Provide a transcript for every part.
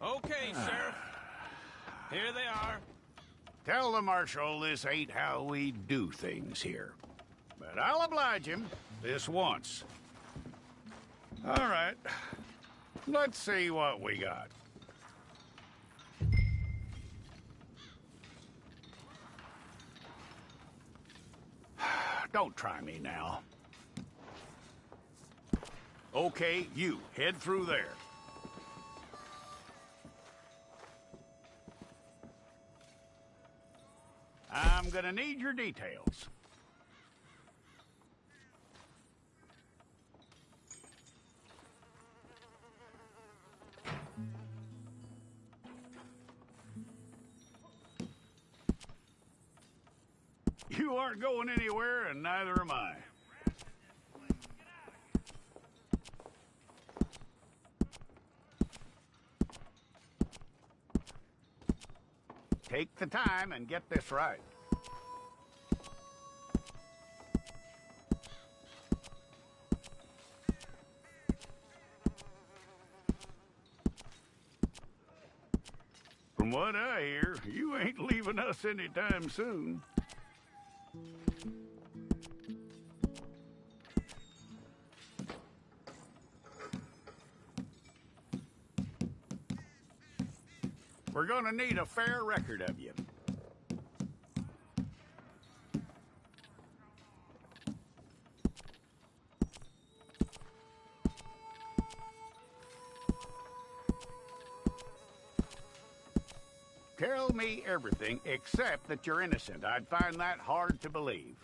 Okay, Sheriff. Here they are. Tell the Marshal this ain't how we do things here. But I'll oblige him this once. All right. Let's see what we got. Don't try me now. Okay, you, head through there. I'm gonna need your details. You aren't going anywhere, and neither am I. Take the time and get this right. From what I hear, you ain't leaving us anytime soon. We're gonna need a fair record of you. Tell me everything except that you're innocent. I'd find that hard to believe.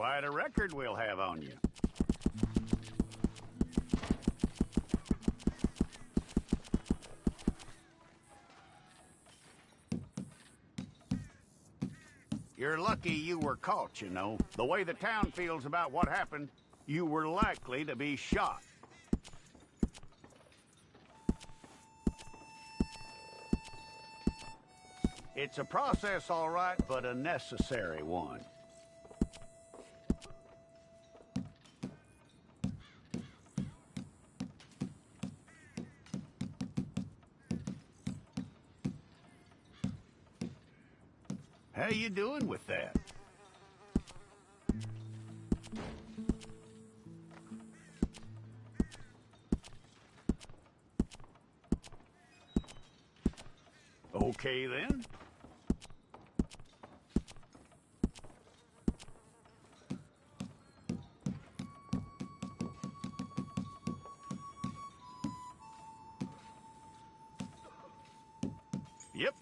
Quite a record we'll have on you. You're lucky you were caught, you know. The way the town feels about what happened, you were likely to be shot. It's a process, all right, but a necessary one. How you doing with that? Okay, then. Yep.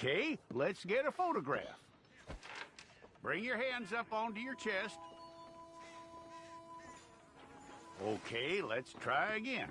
Okay, let's get a photograph. Bring your hands up onto your chest. Okay, let's try again.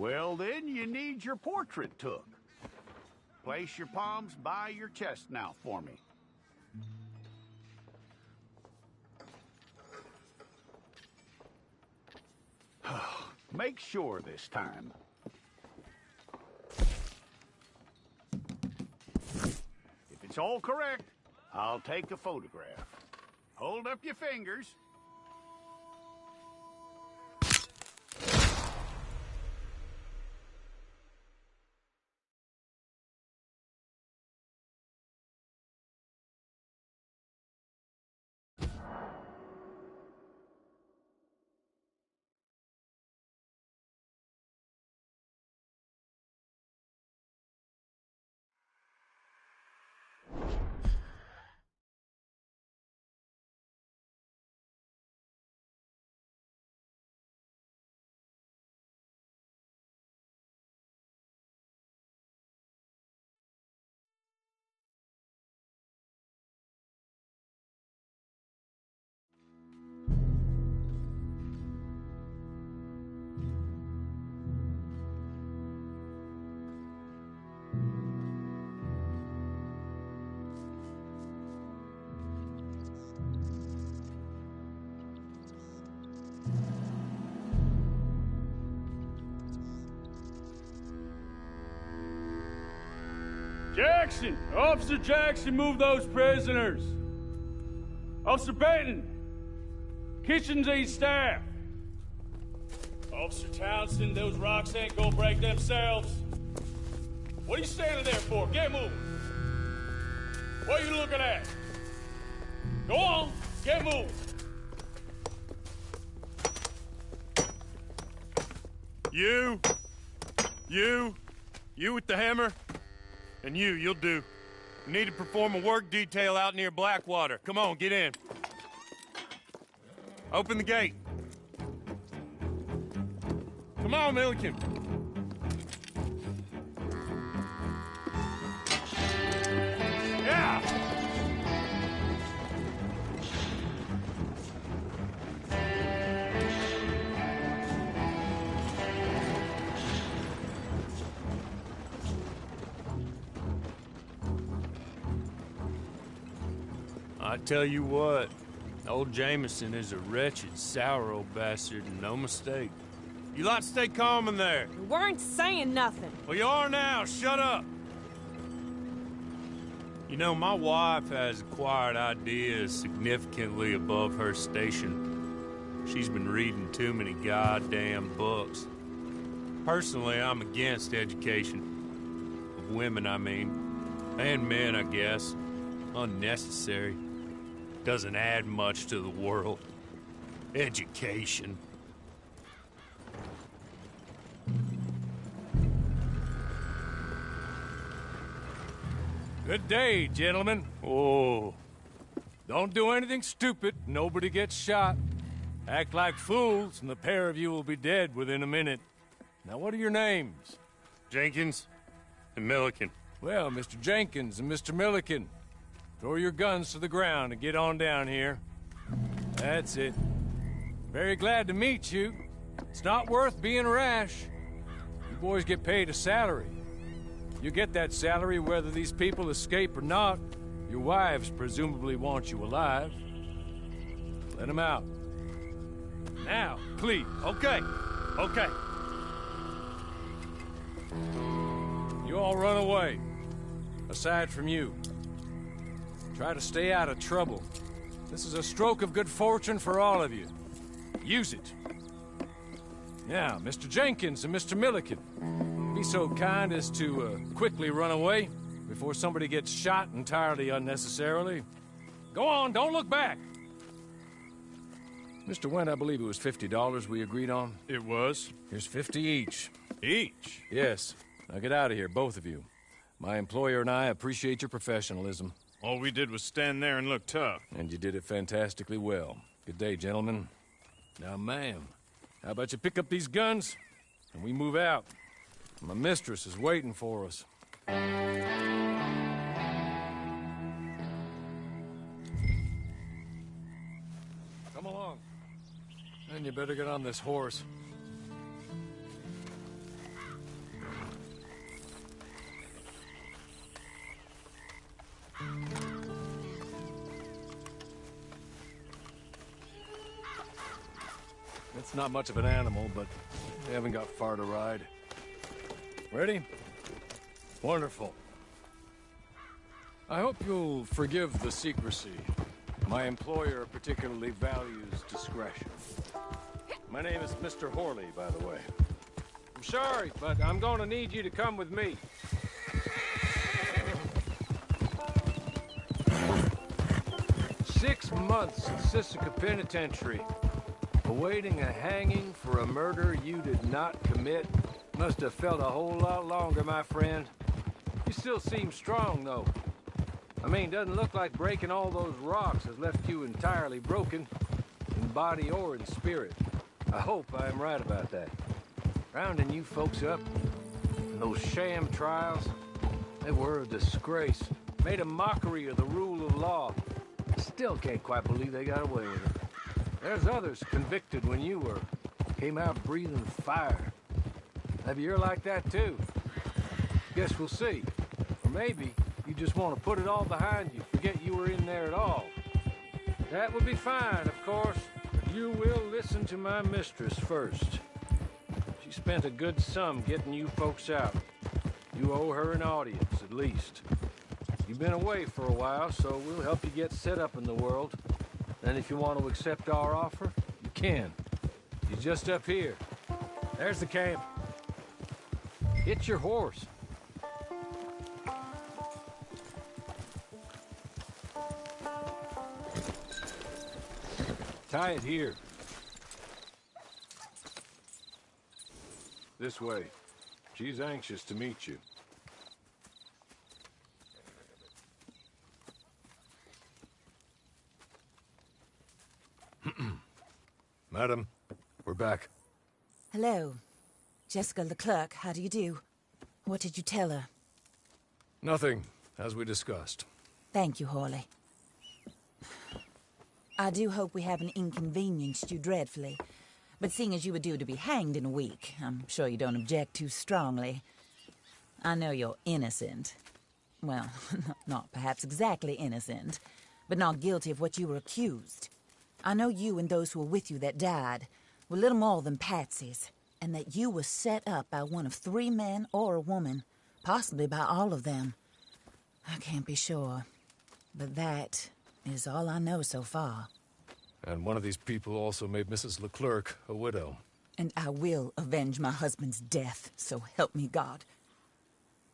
Well, then you need your portrait took. Place your palms by your chest now for me. Make sure this time. If it's all correct, I'll take a photograph. Hold up your fingers. Jackson! Officer Jackson, move those prisoners! Officer Benton! Kitchens aid staff! Officer Townsend, those rocks ain't gonna break themselves. What are you standing there for? Get moving! What are you looking at? Go on, get moving! You with the hammer? And you'll do. We need to perform a work detail out near Blackwater. Come on, get in. Open the gate. Come on, Milliken. Yeah! I tell you what, old Jameson is a wretched, sour old bastard, and no mistake. You lot stay calm in there. We weren't saying nothing. Well, you are now. Shut up. You know, my wife has acquired ideas significantly above her station. She's been reading too many goddamn books. Personally, I'm against education. Of women, I mean. And men, I guess. Unnecessary. Doesn't add much to the world. Education. Good day, gentlemen. Oh. Don't do anything stupid. Nobody gets shot. Act like fools, and the pair of you will be dead within a minute. Now, what are your names? Jenkins and Milliken. Well, Mr. Jenkins and Mr. Milliken, throw your guns to the ground and get on down here. That's it. Very glad to meet you. It's not worth being rash. You boys get paid a salary. You get that salary whether these people escape or not. Your wives presumably want you alive. Let them out. Now, please. Okay. You all run away. Aside from you. Try to stay out of trouble. This is a stroke of good fortune for all of you. Use it. Now, Mr. Jenkins and Mr. Milliken, be so kind as to quickly run away before somebody gets shot entirely unnecessarily. Go on, don't look back. Mr. Wendt, I believe it was $50 we agreed on. It was. Here's 50 each. Each? Yes. Now get out of here, both of you. My employer and I appreciate your professionalism. All we did was stand there and look tough. And you did it fantastically well. Good day, gentlemen. Now, ma'am, how about you pick up these guns and we move out? My mistress is waiting for us. Come along. And you better get on this horse. It's not much of an animal, but we haven't got far to ride. Ready? Wonderful. I hope you'll forgive the secrecy. My employer particularly values discretion. My name is Mr. Horley, by the way. I'm sorry, but I'm gonna need you to come with me. 6 months in Sisika Penitentiary, awaiting a hanging for a murder you did not commit. Must have felt a whole lot longer, my friend. You still seem strong, though. I mean, doesn't look like breaking all those rocks has left you entirely broken, in body or in spirit. I hope I am right about that. Rounding you folks up, and those sham trials, they were a disgrace. Made a mockery of the rule of law. Still can't quite believe they got away with it. There's others convicted when you were. Came out breathing fire. Maybe you're like that too. Guess we'll see. Or maybe you just want to put it all behind you, forget you were in there at all. That would be fine, of course, but you will listen to my mistress first. She spent a good sum getting you folks out. You owe her an audience, at least. You've been away for a while, so we'll help you get set up in the world. And if you want to accept our offer, you can. She's just up here. There's the camp. Get your horse. Tie it here. This way. She's anxious to meet you. Madam, we're back. Hello. Jessica Leclerc, how do you do? What did you tell her? Nothing, as we discussed. Thank you, Horley. I do hope we haven't inconvenienced you dreadfully. But seeing as you were due to be hanged in a week, I'm sure you don't object too strongly. I know you're innocent. Well, not perhaps exactly innocent, but not guilty of what you were accused. I know you and those who were with you that died were little more than patsies, and that you were set up by one of 3 men or a woman, possibly by all of them. I can't be sure, but that is all I know so far. And one of these people also made Mrs. Leclerc a widow. And I will avenge my husband's death, so help me God.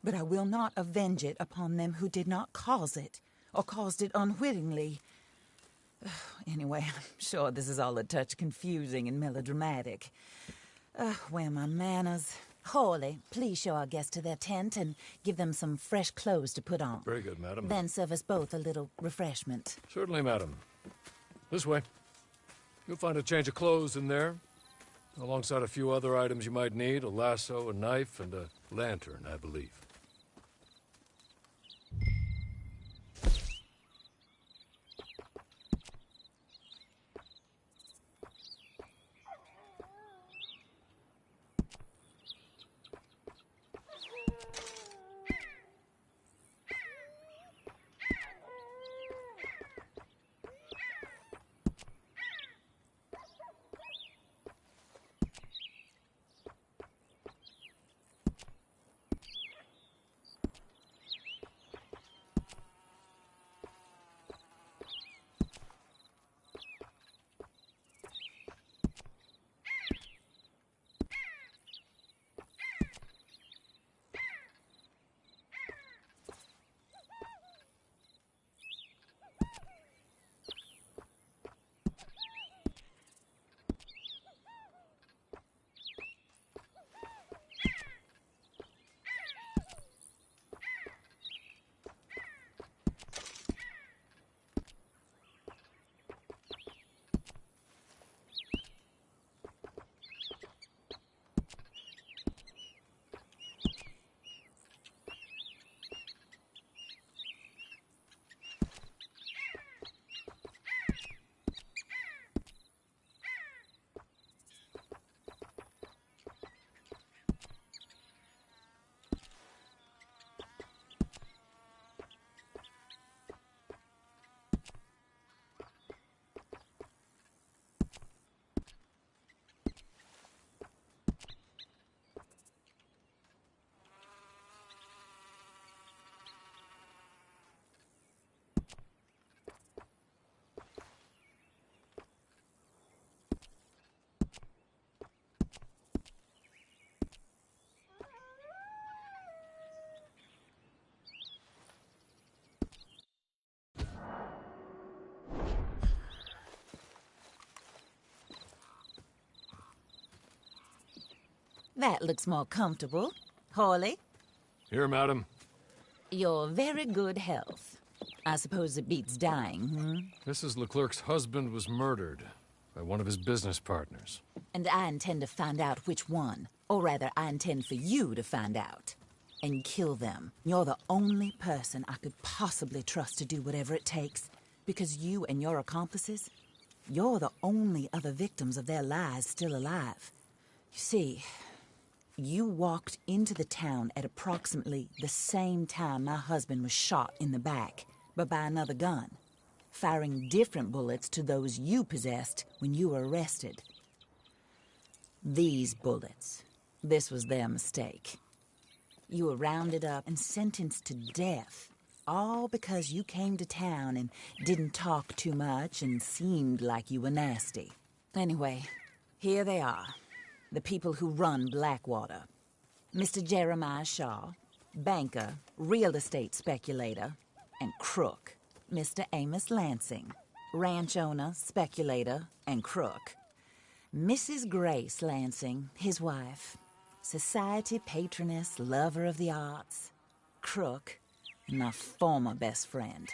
But I will not avenge it upon them who did not cause it, or caused it unwittingly. Anyway, I'm sure this is all a touch confusing and melodramatic. Where are my manners? Horley, please show our guests to their tent and give them some fresh clothes to put on. Very good, madam. Then serve us both a little refreshment. Certainly, madam. This way. You'll find a change of clothes in there, alongside a few other items you might need, a lasso, a knife, and a lantern, I believe. That looks more comfortable. Hawley, Here, madam. your very good health. I suppose it beats dying, Mrs. Leclerc's husband was murdered by one of his business partners. And I intend to find out which one. Or rather, I intend for you to find out. And kill them. You're the only person I could possibly trust to do whatever it takes. Because you and your accomplices, you're the only other victims of their lies still alive. You see, you walked into the town at approximately the same time my husband was shot in the back, but by another gun, firing different bullets to those you possessed when you were arrested. These bullets, this was their mistake. You were rounded up and sentenced to death, all because you came to town and didn't talk too much and seemed like you were nasty. Anyway, here they are, the people who run Blackwater. Mr. Jeremiah Shaw, banker, real estate speculator, and crook. Mr. Amos Lansing, ranch owner, speculator, and crook. Mrs. Grace Lansing, his wife, society patroness, lover of the arts, crook, and my former best friend.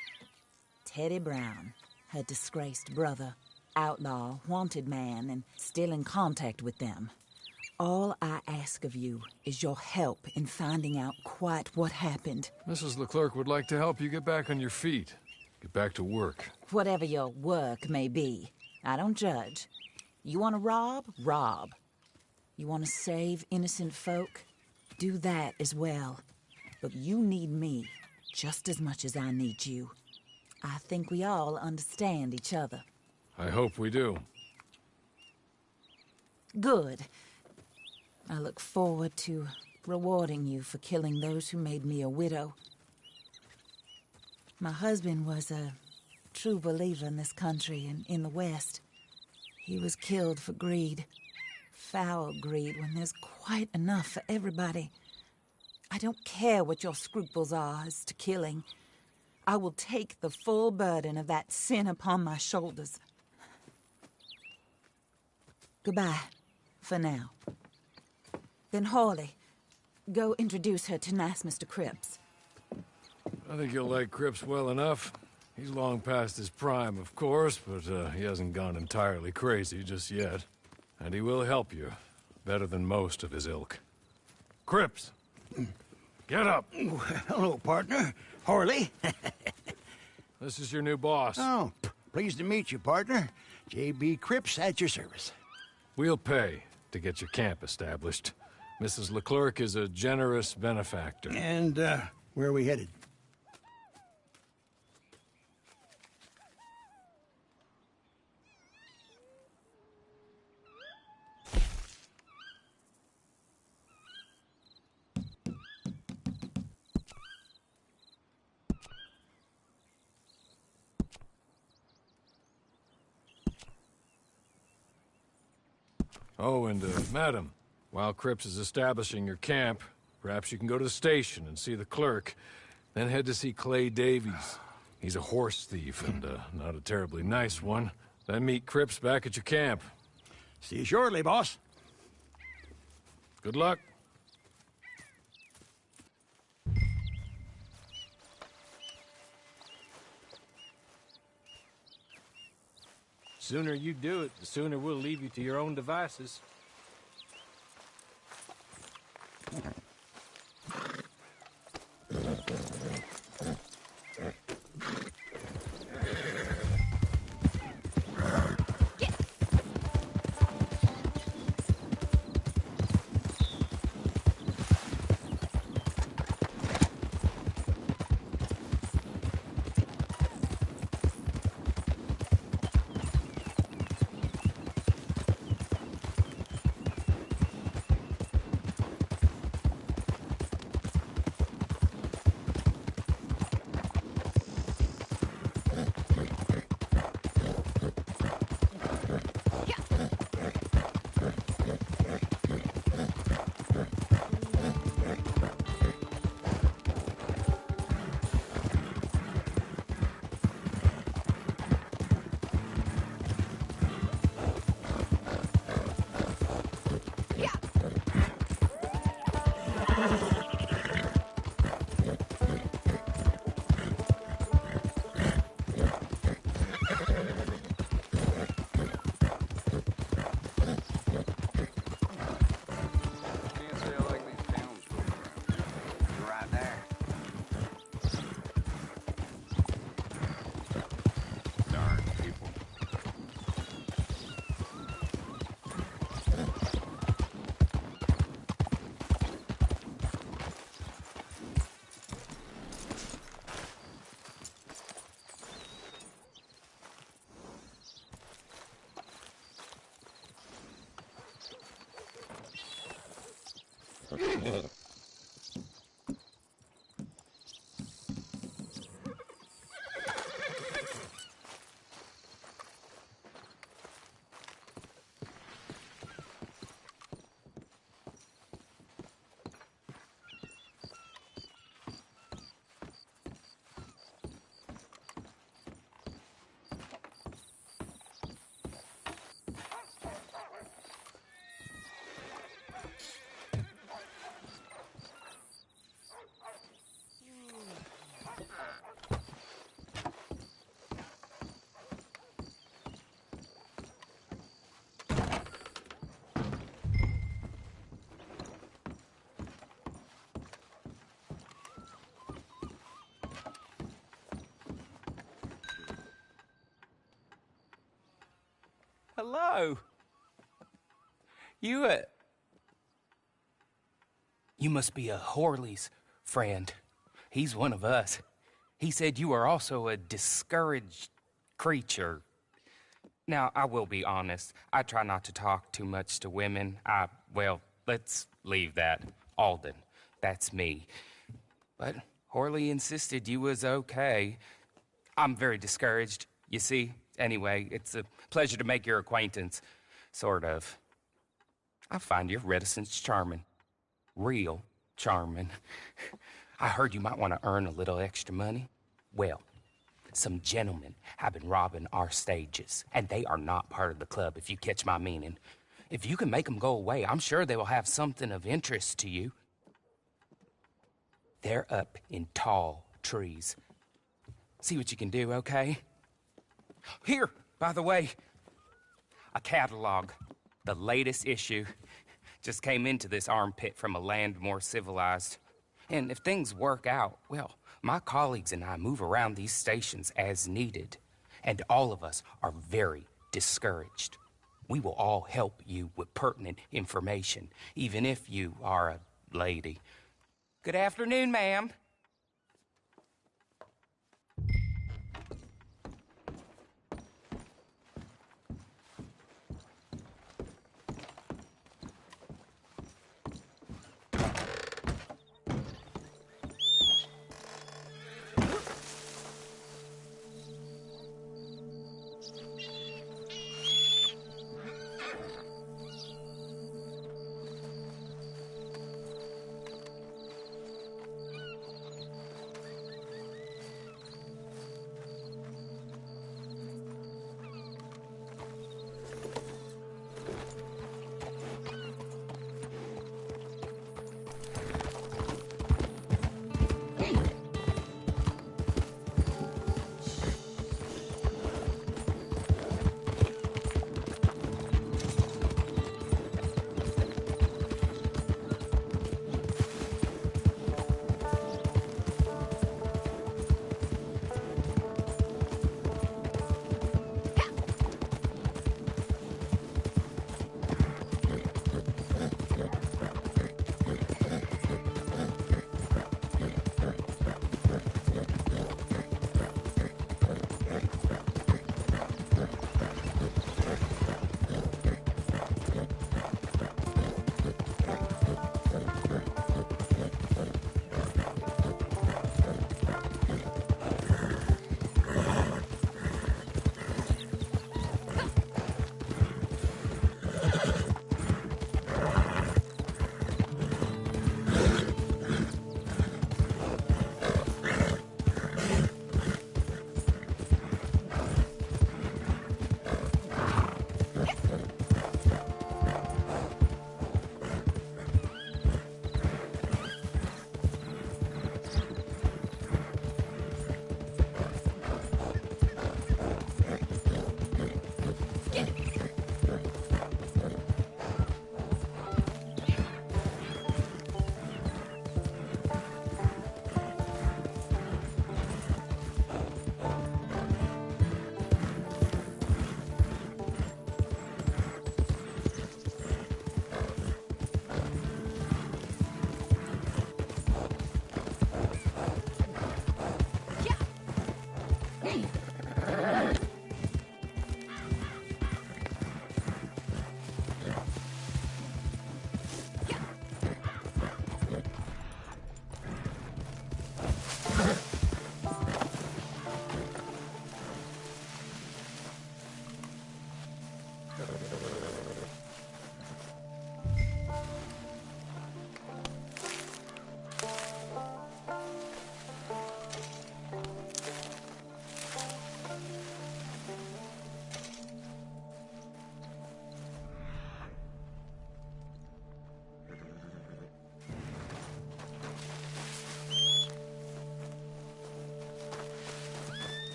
Teddy Brown, her disgraced brother, outlaw, wanted man, and still in contact with them. All I ask of you is your help in finding out quite what happened. Mrs. Leclerc would like to help you get back on your feet. Get back to work. Whatever your work may be, I don't judge. You want to rob? Rob. You want to save innocent folk? Do that as well. But you need me just as much as I need you. I think we all understand each other. I hope we do. Good. I look forward to rewarding you for killing those who made me a widow. My husband was a true believer in this country and in the West. He was killed for greed. Foul greed when there's quite enough for everybody. I don't care what your scruples are as to killing. I will take the full burden of that sin upon my shoulders. Goodbye, for now. Then Hawley, go introduce her to nice Mr. Cripps. I think you'll like Cripps well enough. He's long past his prime, of course, but he hasn't gone entirely crazy just yet. And he will help you, better than most of his ilk. Cripps! Get up! Hello, partner. Hawley. This is your new boss. Oh, pleased to meet you, partner. J.B. Cripps at your service. We'll pay to get your camp established. Mrs. Leclerc is a generous benefactor. And, where are we headed? Oh, and, madam, while Cripps is establishing your camp, perhaps you can go to the station and see the clerk, then head to see Clay Davies. He's a horse thief and, not a terribly nice one. Then meet Cripps back at your camp. See you shortly, boss. Good luck. Sooner you do it, the sooner we'll leave you to your own devices. Hello. You must be a Horley's friend. He's one of us. He said you are also a discouraged creature. Now, I will be honest. I try not to talk too much to women. Well, let's leave that. Alden, that's me. But Horley insisted you was okay. I'm very discouraged, you see. Anyway, it's a pleasure to make your acquaintance. Sort of. I find your reticence charming. Real charming. I heard you might want to earn a little extra money. Well, some gentlemen have been robbing our stages, and they are not part of the club, if you catch my meaning. If you can make them go away, I'm sure they will have something of interest to you. They're up in tall trees. See what you can do, okay? Here, by the way, a catalog. The latest issue just came into this armpit from a land more civilized. And if things work out, well, my colleagues and I move around these stations as needed. And all of us are very discouraged. We will all help you with pertinent information, even if you are a lady. Good afternoon, ma'am.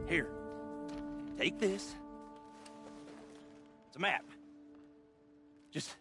Here, take this. It's a map. Just...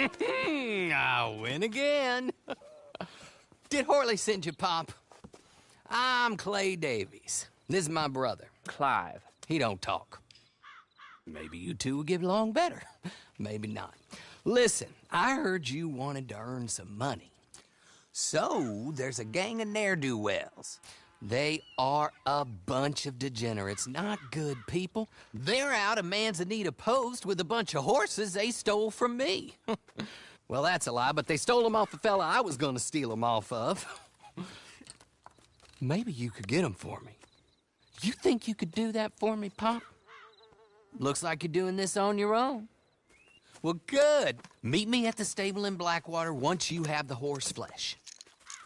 I win again. Did Horley send you, Pop? I'm Clay Davies. This is my brother, Clive. He don't talk. Maybe you two will get along better. Maybe not. Listen, I heard you wanted to earn some money. So, there's a gang of ne'er-do-wells. They are a bunch of degenerates, not good people. They're out of Manzanita Post with a bunch of horses they stole from me. Well, that's a lie, but they stole them off the fella I was gonna steal them off of. Maybe you could get them for me. You think you could do that for me, Pop? Looks like you're doing this on your own. Well, good. Meet me at the stable in Blackwater once you have the horse flesh.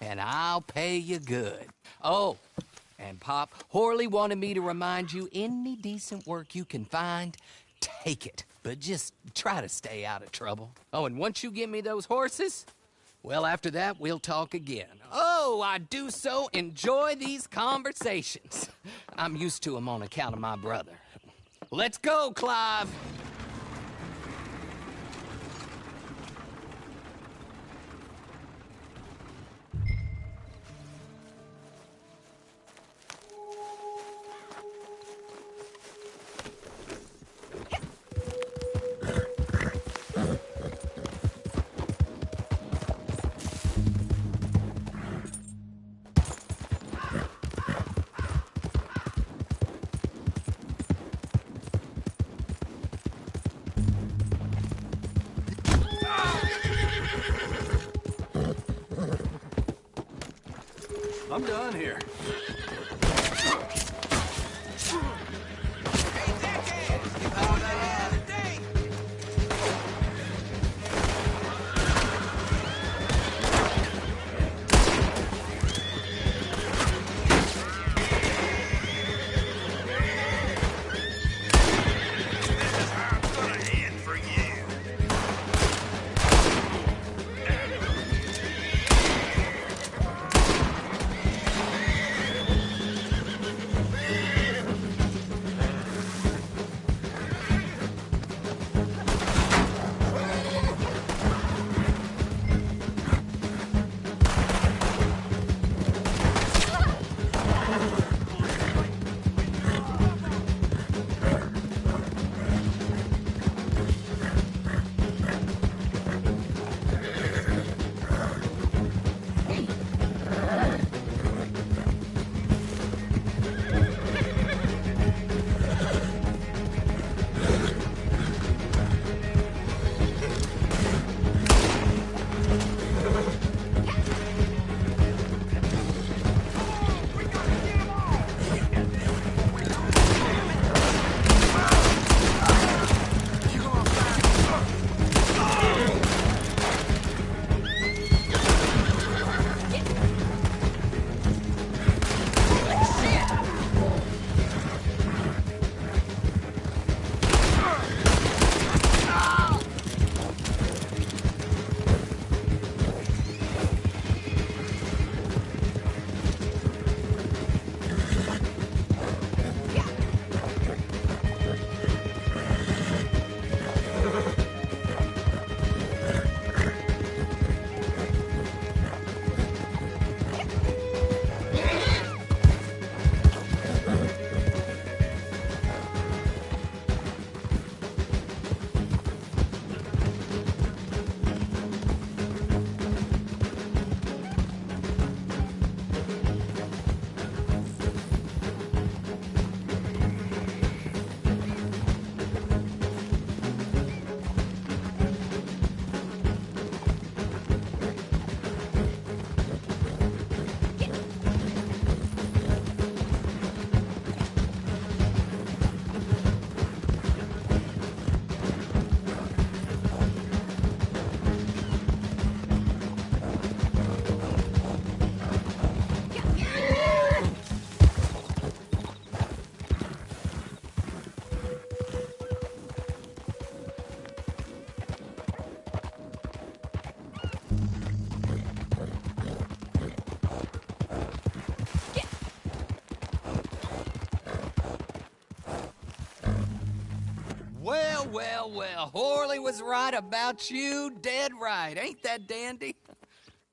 And I'll pay you good. Oh, and Pop, Horley wanted me to remind you, any decent work you can find, take it. But just try to stay out of trouble. Oh, and once you give me those horses, well, after that, we'll talk again. Oh, I do so enjoy these conversations. I'm used to them on account of my brother. Let's go, Clive. I'm done here. well, well. Horley was right about you, dead right. Ain't that dandy?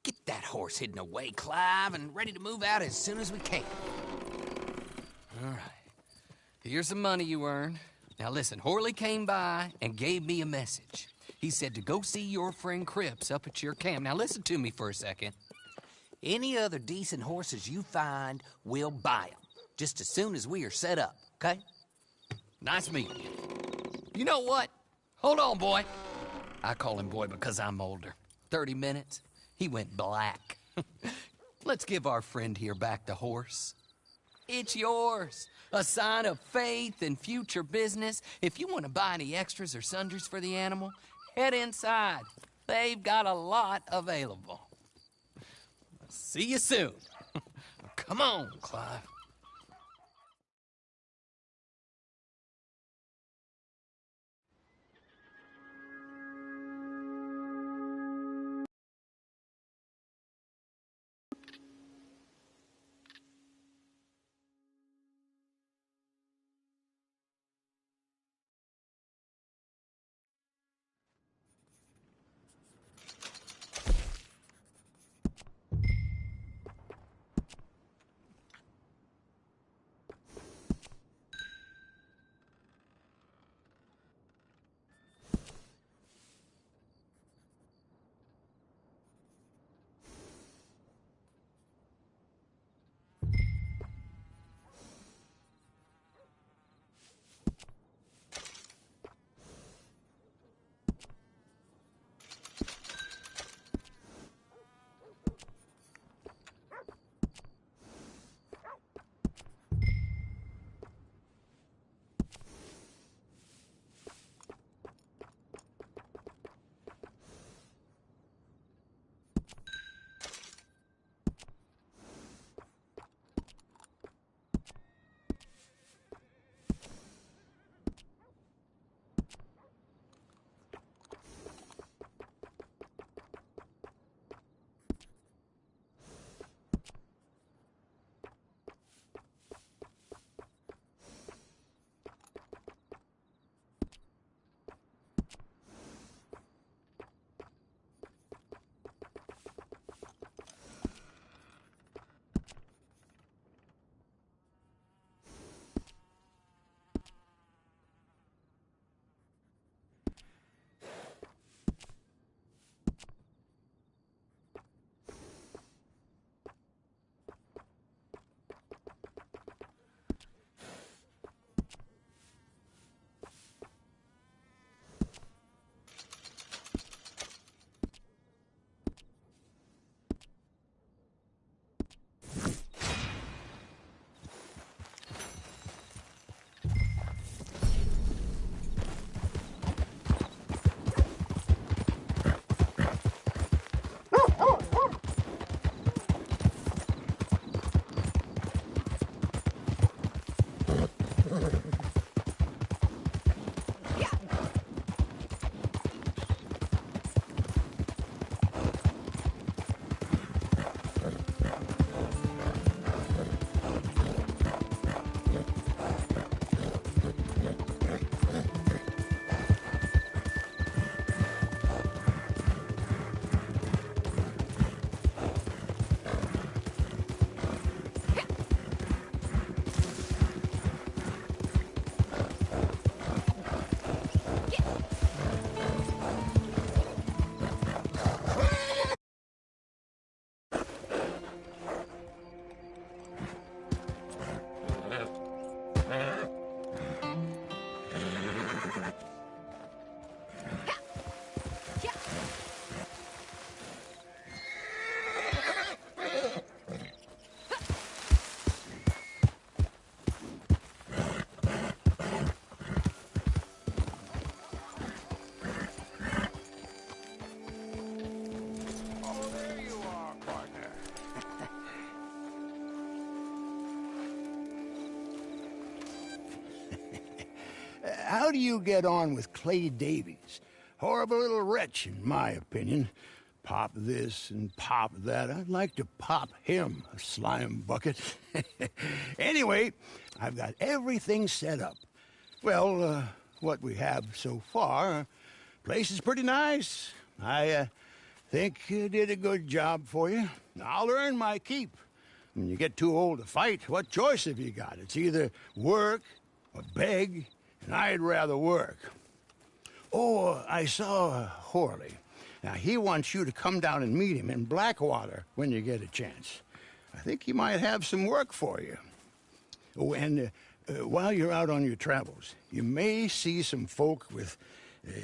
Get that horse hidden away, Clive, and ready to move out as soon as we can. All right. Here's the money you earned. Now listen, Horley came by and gave me a message. He said to go see your friend Cripps up at your camp. Now listen to me for a second. Any other decent horses you find, we'll buy them. Just as soon as we are set up, okay? Nice meeting you. You know what? Hold on, boy. I call him boy because I'm older. 30 minutes, he went black. Let's give our friend here back the horse. It's yours. A sign of faith and future business. If you want to buy any extras or sundries for the animal, head inside. They've got a lot available. See you soon. Come on, Clive. How do you get on with Clay Davies? Horrible little wretch, in my opinion. Pop this and pop that. I'd like to pop him, a slime bucket. Anyway, I've got everything set up. Well, what we have so far. Place is pretty nice. I think you did a good job for you. I'll earn my keep. When you get too old to fight, what choice have you got? It's either work or beg, and I'd rather work. Oh, I saw Horley. Now, he wants you to come down and meet him in Blackwater when you get a chance. I think he might have some work for you. Oh, and while you're out on your travels, you may see some folk with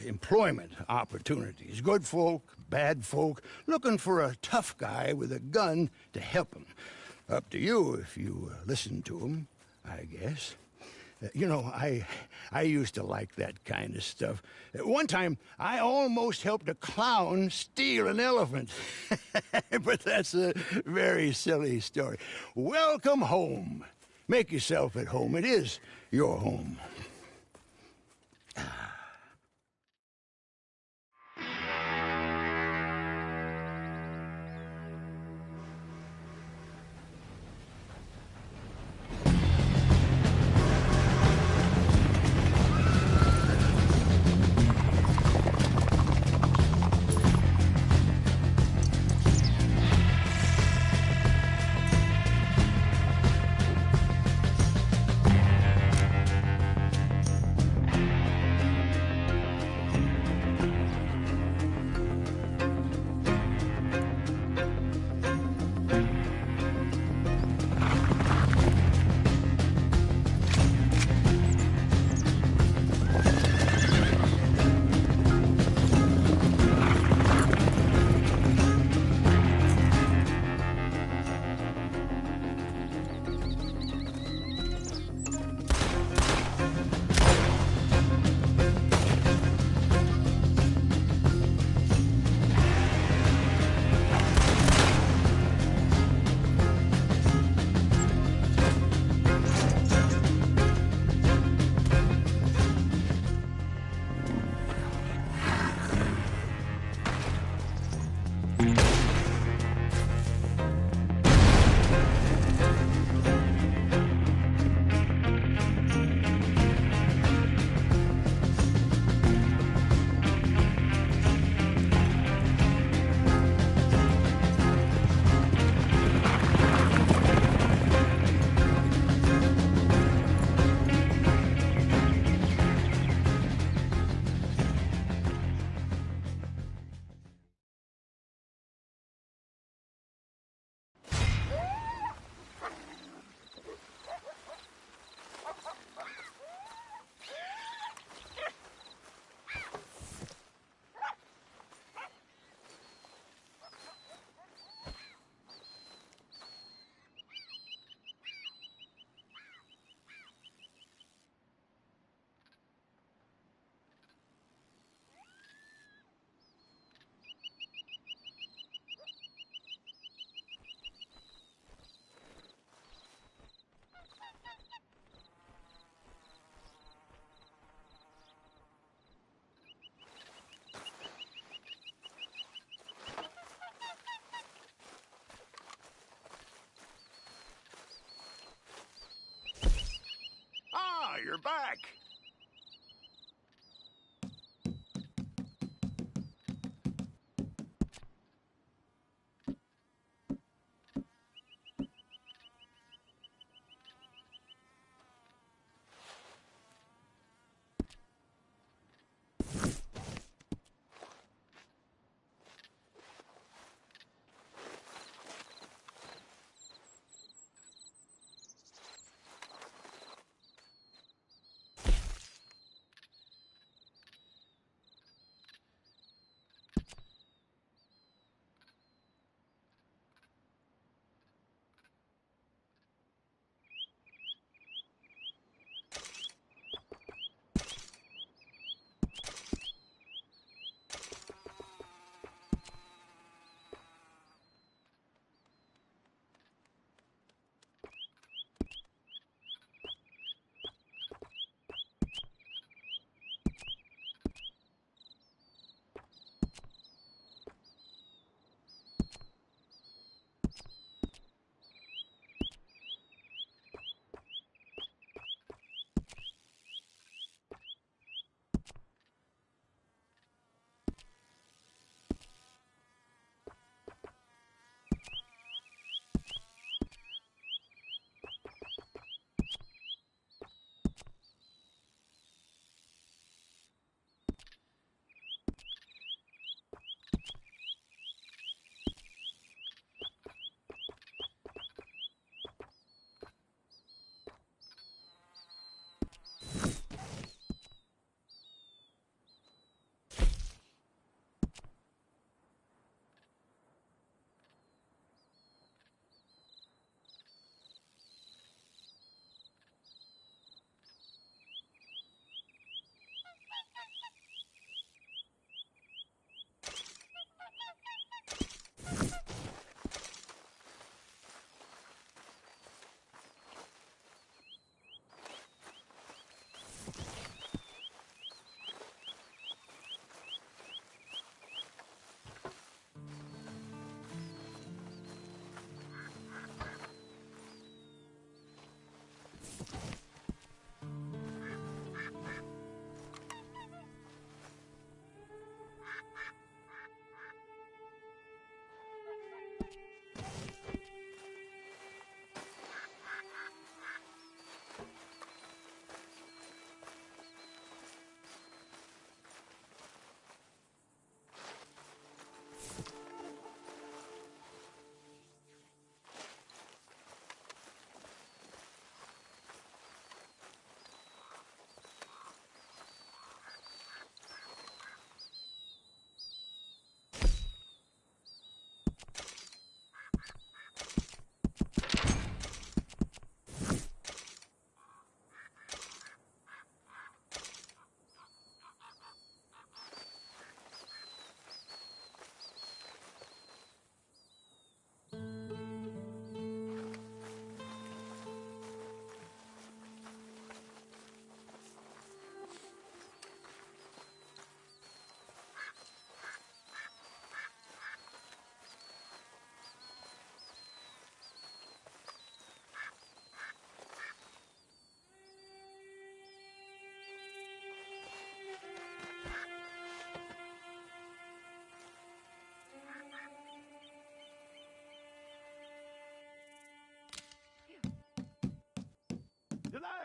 employment opportunities. Good folk, bad folk, looking for a tough guy with a gun to help them. Up to you if you listen to them, I guess. You know, I used to like that kind of stuff. One time, I almost helped a clown steal an elephant. But that's a very silly story. Welcome home. Make yourself at home. It is your home. You're back.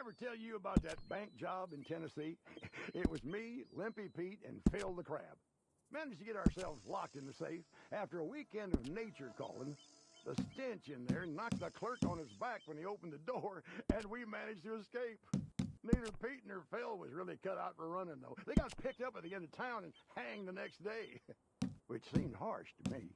ever tell you about that bank job in Tennessee? It was me, Limpy Pete, and Phil the Crab. Managed to get ourselves locked in the safe after a weekend of nature calling. The stench in there knocked the clerk on his back when he opened the door, and we managed to escape. Neither Pete nor Phil was really cut out for running, though. They got picked up at the end of town and hanged the next day, which seemed harsh to me.